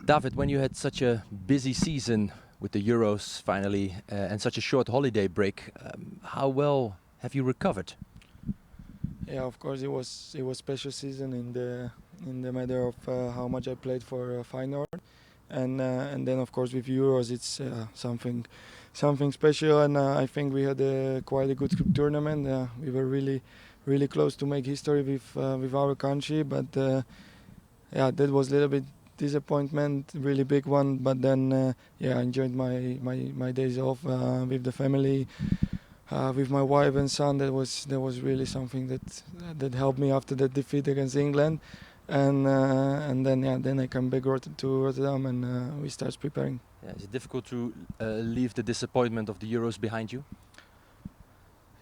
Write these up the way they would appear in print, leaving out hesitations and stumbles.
David, when you had such a busy season with the Euros finally and such a short holiday break, how well have you recovered? Yeah, of course it was special season in the matter of how much I played for Feyenoord, and then of course with Euros it's something special, and I think we had quite a good tournament. We were really close to make history with our country, but yeah, that was a little bit disappointment, really big one. But then yeah, I enjoyed my days off with the family. With my wife and son, that was really something that helped me after that defeat against England, and then yeah, then I come back to Rotterdam and we start preparing. Yeah, is it difficult to leave the disappointment of the Euros behind you?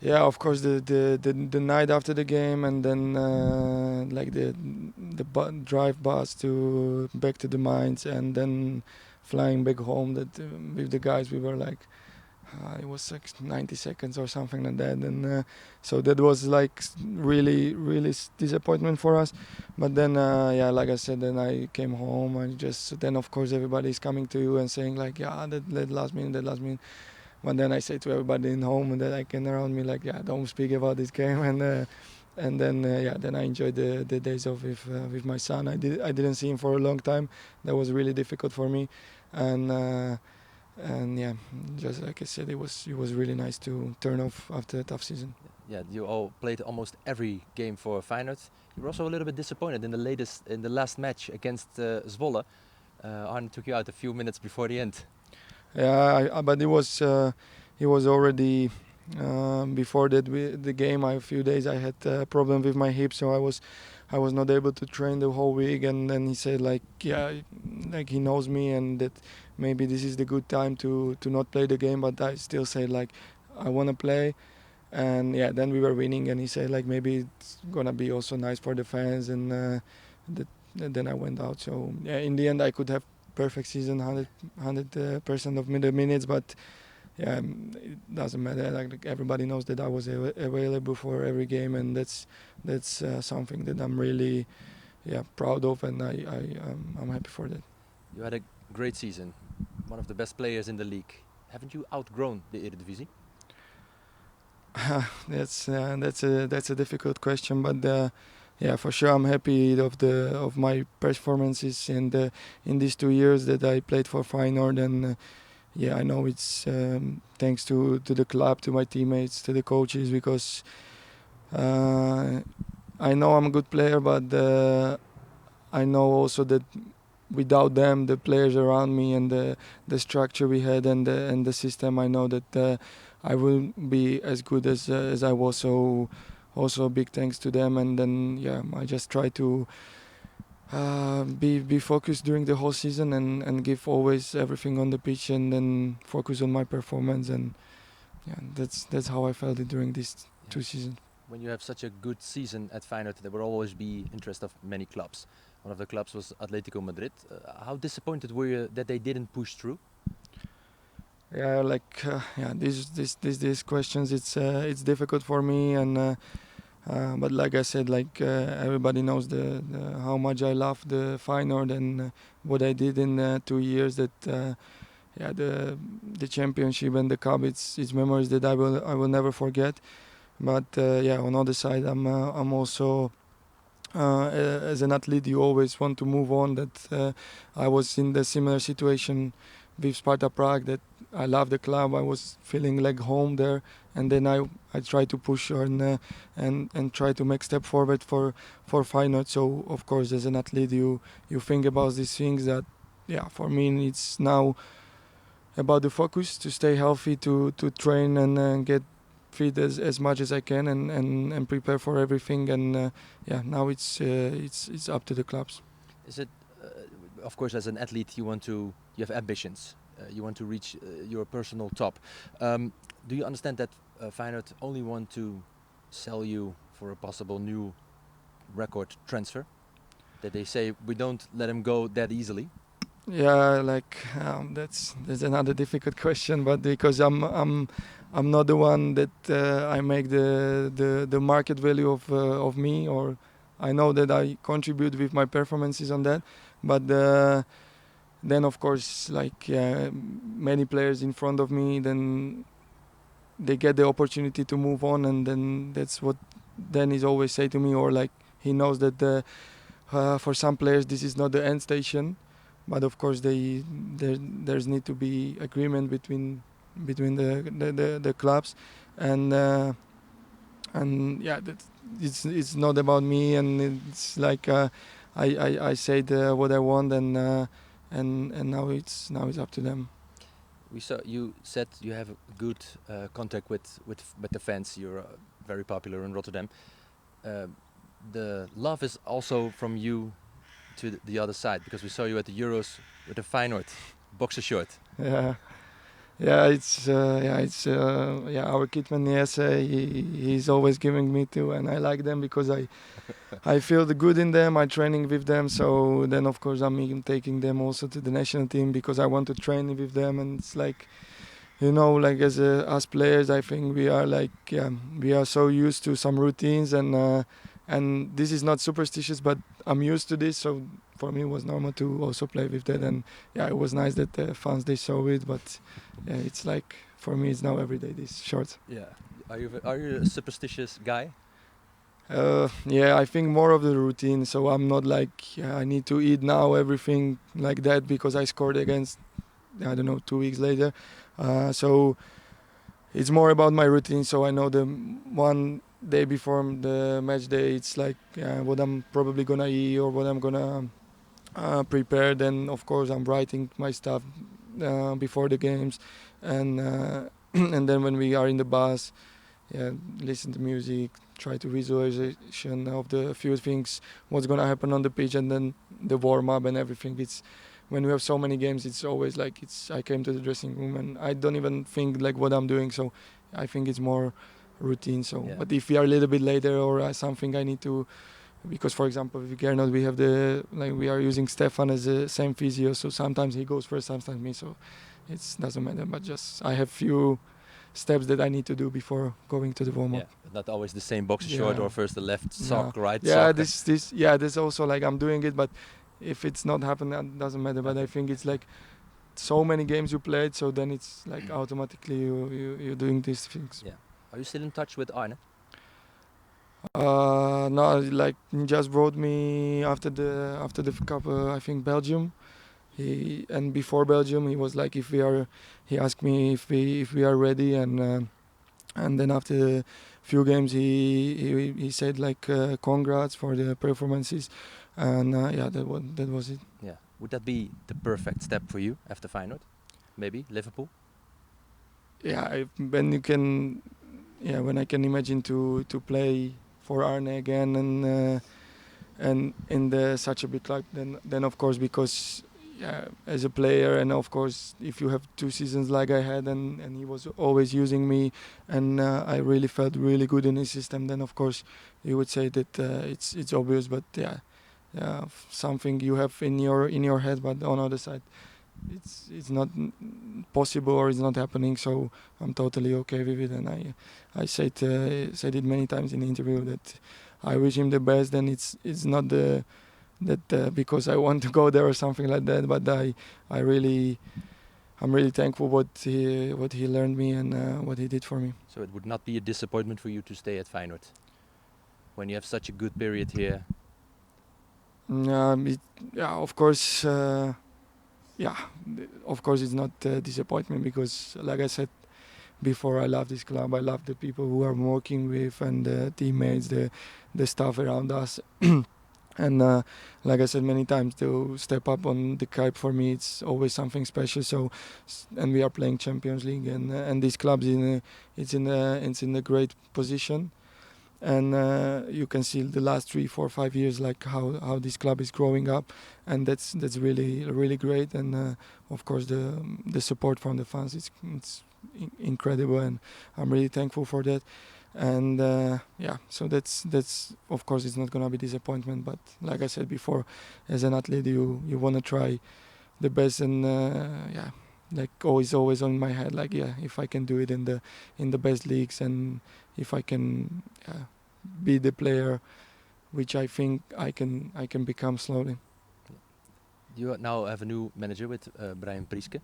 Yeah, of course the night after the game, and then like drive bus to back to the mines, and then flying back home. That with the guys we were like. It was like 90 seconds or something like that, and so that was like really disappointment for us. But then, yeah, like I said, then I came home and just then of course everybody's coming to you and saying like, yeah, that last minute, that last minute. But then I say to everybody in home that I can around me like, yeah, don't speak about this game, and then yeah, then I enjoyed the days off with my son. I didn't see him for a long time. That was really difficult for me, and. And yeah, just like I said, it was really nice to turn off after a tough season. Yeah, you all played almost every game for Feyenoord. You were also a little bit disappointed in the last match against Zwolle. Arne took you out a few minutes before the end. Yeah, but it was already before that the game. A few days I had a problem with my hip, so I was not able to train the whole week. And then he said like, yeah, like he knows me and that maybe this is the good time to not play the game. But I still say like I want to play. And yeah, then we were winning, and he said like maybe it's gonna be also nice for the fans, and then I went out. So yeah, in the end I could have perfect season, 100% of the minutes, but yeah, it doesn't matter. Like everybody knows that I was available for every game, and that's something that I'm really proud of, and I'm happy for that. You had a great season, one of the best players in the league. Haven't you outgrown the Eredivisie? That's a difficult question, but yeah, for sure I'm happy of my performances in these 2 years that I played for Feyenoord, and yeah, I know it's thanks to the club, to my teammates, to the coaches, because I know I'm a good player, but I know also that without them, the players around me and the structure we had and the system, I know that I will be as good as I was. So also big thanks to them. And then yeah, I just try to be focused during the whole season and give always everything on the pitch, and then focus on my performance. And yeah, that's how I felt it during these 2 seasons. When you have such a good season at Feyenoord, there will always be interest of many clubs. One of the clubs was Atletico Madrid. How disappointed were you that they didn't push through? Yeah, like yeah, these questions, it's difficult for me, and but like I said, like everybody knows how much I love the Feyenoord and what I did in 2 years. That yeah, the championship and the cup, it's memories that I will never forget. But yeah, on the other side, I'm also as an athlete, you always want to move on. That I was in the similar situation with Sparta Prague, that I love the club. I was feeling like home there, and then I try to push and try to make step forward for Feyenoord. So of course, as an athlete, you think about these things. That yeah, for me, it's now about the focus to stay healthy, to train and get fit as much as I can, and prepare for everything. And yeah, now it's up to the clubs. Is it, of course, as an athlete, you have ambitions. You want to reach your personal top. Do you understand that Feyenoord only want to sell you for a possible new record transfer? That they say we don't let him go that easily. Yeah, like that's another difficult question, but because I'm not the one that I make the market value of me, or I know that I contribute with my performances on that, but then of course, like many players in front of me, then they get the opportunity to move on, and then that's what Dennis always say to me, or like he knows that for some players this is not the end station, but of course there's need to be agreement between the clubs, and yeah, it's not about me, and it's like I said what I want, and now it's up to them. We saw you said you have a good contact with the fans. You're very popular in Rotterdam. The love is also from you to the other side, because we saw you at the Euros with the Feyenoord boxer short. Yeah. It's our kitman. Yes, he's always giving me to, and I like them because I feel the good in them. I training with them, so then of course I'm even taking them also to the national team because I want to train with them, and it's like, like as players, I think we are like we are so used to some routines, and this is not superstitious, but I'm used to this, so for me it was normal to also play with that, and yeah, it was nice that the fans they saw it, but yeah, it's like for me it's now every day this short. Yeah. Are you a superstitious guy? Yeah, I think more of the routine. So I'm not like I need to eat now everything like that because I scored against, I don't know, 2 weeks later. So it's more about my routine. So I know the one day before the match day, it's like what I'm probably gonna eat or what I'm gonna prepare. Then of course I'm writing my stuff before the games, and and then when we are in the bus, yeah, listen to music, try to visualization of the few things, what's gonna happen on the pitch, and then the warm up and everything. It's when we have so many games, it's always like I came to the dressing room and I don't even think like what I'm doing. So I think it's more routine. So, Yeah. but if we are a little bit later or something, I need to, because for example with Gernot we have we are using Stefan as the same physio. So sometimes he goes first, sometimes me. So it doesn't matter. But just I have few steps that I need to do before going to the warm up. Yeah, but not always the same boxer short, or first the left sock, right yeah, sock. this also like I'm doing it, but if it's not happening, that doesn't matter. But I think it's like so many games you played, so then it's like automatically you're doing these things. Yeah. Are you still in touch with Arne? No, like he just brought me after the cup. I think Belgium. And before Belgium, he was like, he asked me if we are ready, and then after a few games, he said like congrats for the performances, and yeah, that was it. Yeah. Would that be the perfect step for you after Feyenoord? Maybe Liverpool? Yeah, when I can imagine to play for Arne again, and in such a big club, then of course, because yeah, as a player, and of course if you have 2 seasons like I had, and he was always using me, and I really felt really good in his system, then of course you would say that it's obvious, but yeah, something you have in your head, but on the other side it's not possible or it's not happening, so I'm totally okay with it, and I said it many times in the interview that I wish him the best, and it's not because I want to go there or something like that, but I'm really thankful what he learned me, and what he did for me. So it would not be a disappointment for you to stay at Feyenoord when you have such a good period here? Of course, of course it's not a disappointment, because like I said before, I love this club, I love the people who I'm working with, and the teammates, the staff around us. And like I said many times, to step up on the Kuip for me, it's always something special. So, and we are playing Champions League, and this club it's in a great position. And you can see the last 3, 4, 5 years, like how this club is growing up, and that's really great. And of course the support from the fans, it's incredible, and I'm really thankful for that. And so that's of course it's not gonna be disappointment, but like I said before, as an athlete you want to try the best, and like always on my head, like if I can do it in the best leagues, and if I can be the player which I think I can become slowly. You now have a new manager with Priske.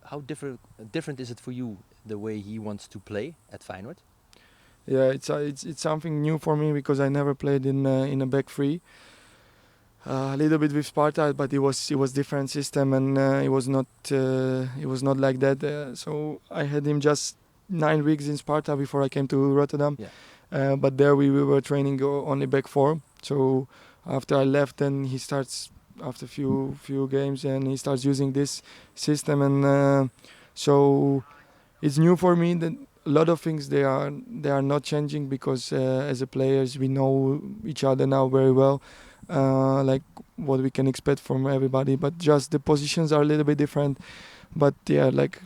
How different is it for you the way he wants to play at Feyenoord? Yeah, it's something new for me because I never played in a back three. A little bit with Sparta, but it was different system, and it was not like that. So I had him just 9 weeks in Sparta before I came to Rotterdam. Yeah. But there we were training only back four. So after I left, then he starts after few games, and he starts using this system, and so it's new for me. That a lot of things they are not changing because as a players we know each other now very well, like what we can expect from everybody. But just the positions are a little bit different. But yeah, like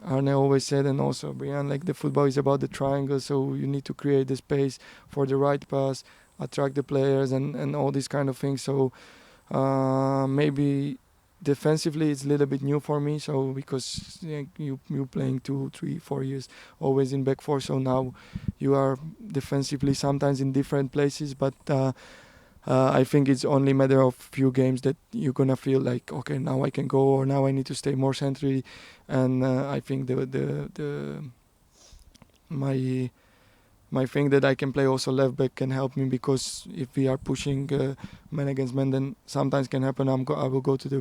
Arne always said, and also Brian, like the football is about the triangle, so you need to create the space for the right pass, attract the players, and all these kind of things. So maybe defensively it's a little bit new for me. So because you playing 2, 3, 4 years always in back four, so now you are defensively sometimes in different places, but. I think it's only a matter of few games that you're gonna feel like, okay, now I can go, or now I need to stay more centrally, and I think my thing that I can play also left back can help me, because if we are pushing man against man, then sometimes can happen. I will go to the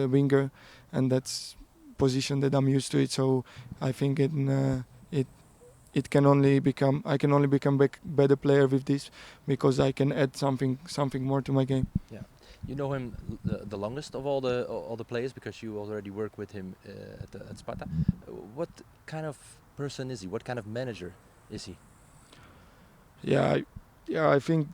winger, and that's position that I'm used to it. So I think it can only become I can only become better player with this, because I can add something more to my game. Yeah, you know him the longest of all the players, because you already work with him at Sparta. What kind of person is he? What kind of manager is he? I think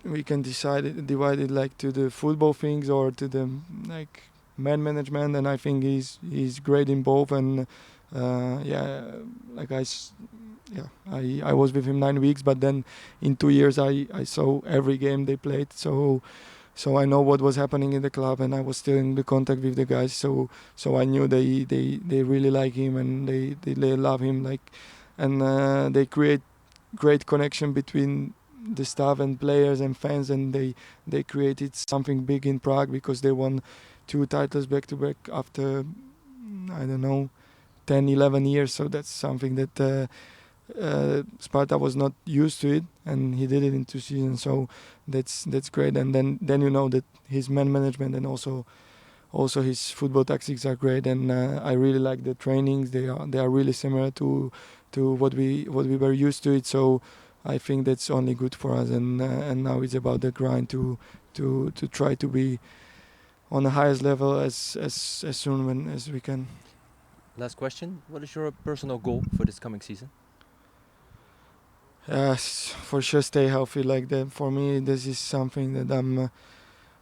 we can divide it like to the football things or to the like man management, and I think he's great in both. And like I was with him 9 weeks, but then in 2 years I saw every game they played, so I know what was happening in the club, and I was still in the contact with the guys, so I knew they really like him, and they love him, like, and they create great connection between the staff and players and fans, and they created something big in Prague, because they won 2 titles back to back after I don't know 10, 11 years. So that's something that Sparta was not used to it, and he did it in 2 seasons. So that's great. And then you know that his man management and also his football tactics are great. And I really like the trainings. They are really similar to what we were used to it. So I think that's only good for us. And now it's about the grind to try to be on the highest level as soon as we can. Last question: what is your personal goal for this coming season? For sure, stay healthy. Like that, for me, this is something that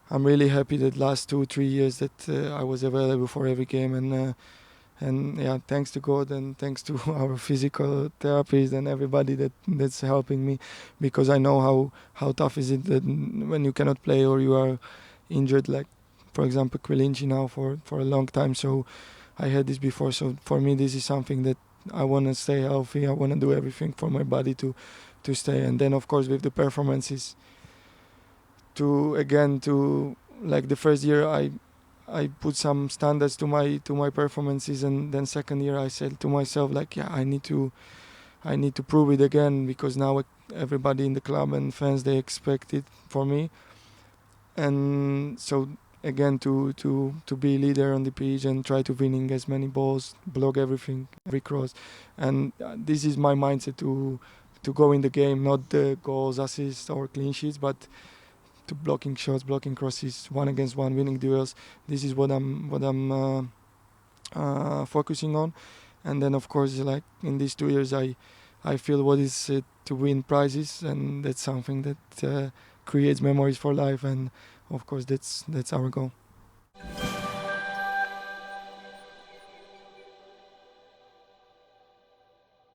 I'm really happy that last 2-3 years that I was available for every game, and yeah, thanks to God and thanks to our physical therapists and everybody that's helping me, because I know how tough is it that when you cannot play or you are injured, like for example Quilinci now for a long time. So I had this before, so for me this is something that I want to stay healthy. I want to do everything for my body to stay, and then of course with the performances to like the first year I put some standards to my performances, and then second year I said to myself, like, yeah, I need to prove it again, because now everybody in the club and fans, they expect it for me. And so again to be leader on the pitch and try to winning as many balls, block everything, every cross, and this is my mindset to go in the game, not the goals, assists or clean sheets, but to blocking shots, blocking crosses, 1-against-1, winning duels. This is what I'm focusing on. And then of course, like in these 2 years, I feel what is to win prizes, and that's something that creates memories for life. And of course, that's our goal.